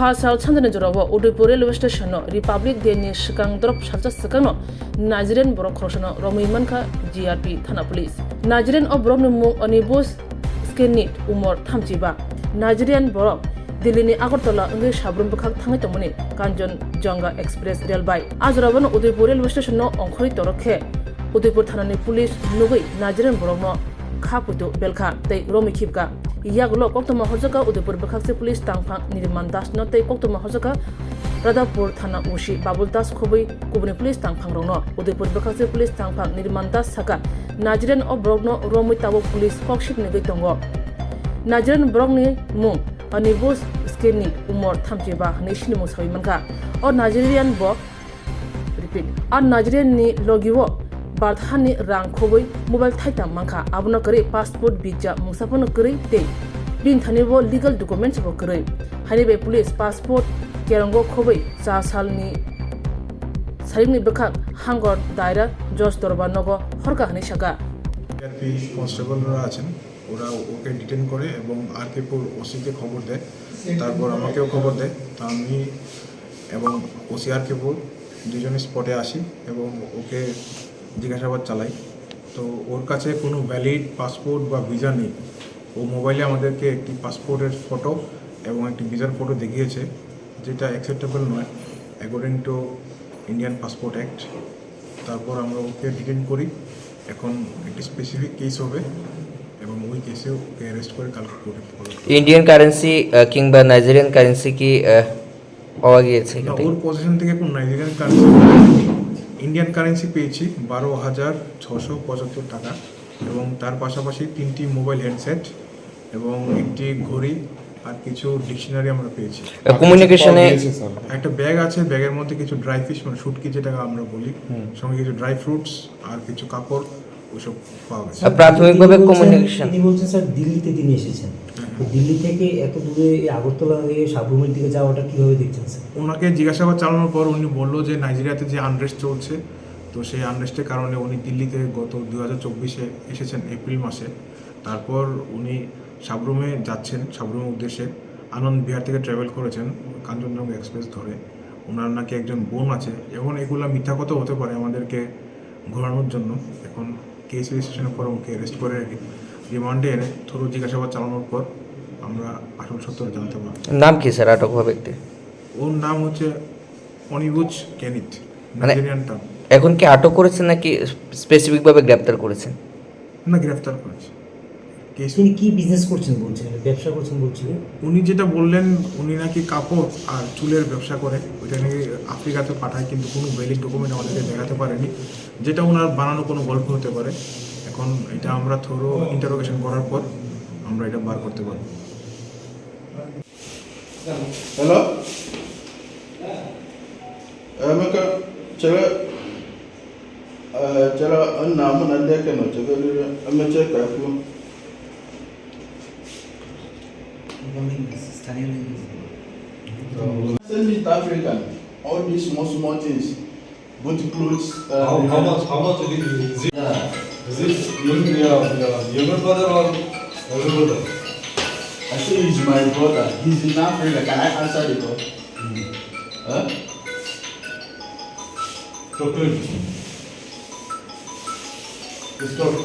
Fasal Chandana Jorobo, Udaipur railway station, Republic Day ni Shikang drop Shalja Sakano, Nigerian Borok Roshano, Romi Manka, GRP, Thana Police. Nigerian of Bromnu Onibus Skinit, Umor Tamchiba. Nigerian Borok, Dilini Agartala, English Habrum Bakak Tangatomuni, Kanjon Jonga Express Rail by. Azravan Udaipur railway station no on Kori Toroke, Udaipur Thanani Police, Nugui, Nigerian Borokno, Kaputo, Belka, they Romi Kipka. Yagulo Koktoma Hosaka, Udaipur Bakakse Police Tangpang, Niriman Das, not take Koktoma Hosaka, Radapur Thana Ushi, Babul Das Kobi, Kubni Police Tangpang Rono, Udaipur Bakakse Police Tangpang, Niriman Das Saka, Nigerian of Brogno, Romi Tabo Police, Kokship Negitongo. Nigerian Brogni, Mung, Anibus, Skinny, Umor, Tamjiba, Nishinimus Hoimanka, or Nigerian Bog, repeat, or Nigerian ni Logiwo. Barthani Rang Koboi, Mobile Titan Manka, Abunakari, Passport Bija, Musaponakari, Day. Bin Tanibo legal documents of Kuri. Hanibe Police Passport, Kerango Koboi, Sasalni Sarini Bekak, Hangor, Daira, Jos Dorbanogo, Horka Hanishaga. কনস্টেবলরা আছেন ওরা ওকে detain করে এবং আরকেপুর ওসিকে খবর দেয় তারপর আমাকেও খবর দেয় তা আমি এবং ওসি আরকেপুর দুজনে স্পটে আসি এবং ওকে জিজ্ঞাসাবাদ চালাই তো ওর কাছে কোনো ভ্যালিড পাসপোর্ট বা ভিসা নেই ও মোবাইলে আমাদেরকে একটি পাসপোর্টের ফটো এবং একটি ভিসার ফটো দেখিয়েছে যেটা অ্যাকসেপ্টেবল নয় according to Indian passport act তারপর আমরা ওকে ডিটেন করি এখন একটি স্পেসিফিক কেস হবে এবং ওই কেসে ওকে অ্যারেস্ট করে কালকে কোর্টে ইন্ডিয়ান কারেন্সি কিংবা নাইজেরিয়ান কারেন্সি কি পাওয়া গিয়েছে ওর পজিশন থেকে কোনো নাইজেরিয়ান কারেন্সি ইন্ডিয়ান কারেন্সি পেয়েছি 12,675 টাকা এবং তার পাশাপাশি 3টি মোবাইল হ্যান্ডসেট এবং একটি ঘড়ি আর কিছু ডিকশনারি আমরা পেয়েছি কমিউনিকেশনে একটা ব্যাগ আছে ব্যাগের মধ্যে কিছু ড্রাই ফিশ মানে শুটকি যেটাকে আমরা বলি সঙ্গে কিছু ড্রাই ফ্রুটস আর কিছু কাপড় ওইসব পাওয়া গেছে প্রাথমিকভাবে কমিউনিকেশন তিনি বলছেন স্যার দিল্লিতে তিনি এসেছেন তো দিল্লি থেকে এত দূরে আগরতলা হয়ে সাবরুমের দিকে যাওয়াটা কীভাবে দেখছেন স্যার ওনাকে জিজ্ঞাসাবাদ চালানোর পর উনি বললো যে নাইজেরিয়াতে যে আনরেস্ট চলছে তো সেই আনরেস্টের কারণে উনি দিল্লিতে গত 2024-এ এসেছেন এপ্রিল মাসে তারপর উনি সাবরুমে যাচ্ছেন সাবরুমের উদ্দেশ্যে আনন্দ বিহার থেকে ট্রাভেল করেছেন কাঞ্চনজঙ্ঘা এক্সপ্রেস ধরে ওনার নাকি একজন বোন আছে এখন এগুলো মিথ্যা কথা হতে পারে আমাদেরকে ঘোরানোর জন্য এখন কেস রেজিস্ট্রেশনের পর ওকে অ্যারেস্ট করে রিমান্ডে এনে থরো জিজ্ঞাসাবাদ চালানোর পর আমরা আসল সত্য জানতে পারি নাম কি স্যার আটক হওয়া ব্যক্তি ওর নাম হচ্ছে অনিবুজ কেনিত নাইজেরিয়ান টার্ম এখন কি আটক করেছেন নাকি স্পেসিফিকভাবে গ্রেপ্তার করেছেন না গ্রেফতার করেছে কেস তিনি কি বিজনেস করছেন বলছেন ব্যবসা করছেন বলছিলেন উনি যেটা বললেন উনি নাকি কাপড় আর চুলের ব্যবসা করে ওইটা নাকি আফ্রিকাতে পাঠায় কিন্তু কোনো ভ্যালিড ডকুমেন্ট আমাদেরকে দেখাতে পারেনি যেটা ওনার বানানো কোনো গল্প হতে পারে এখন এটা আমরা থরো ইন্টারোগেশন করার পর আমরা এটা বার করতে পারি হ্যালো আমাকে চলো চলো নাম না দেখে না চলো আমি চেক করব Send it African. All these small things. Good clothes. How much it is? Is it younger brother or older brother? I say he's my brother. He's in Africa. Can I answer the call? Huh? Talk to him. Just talk.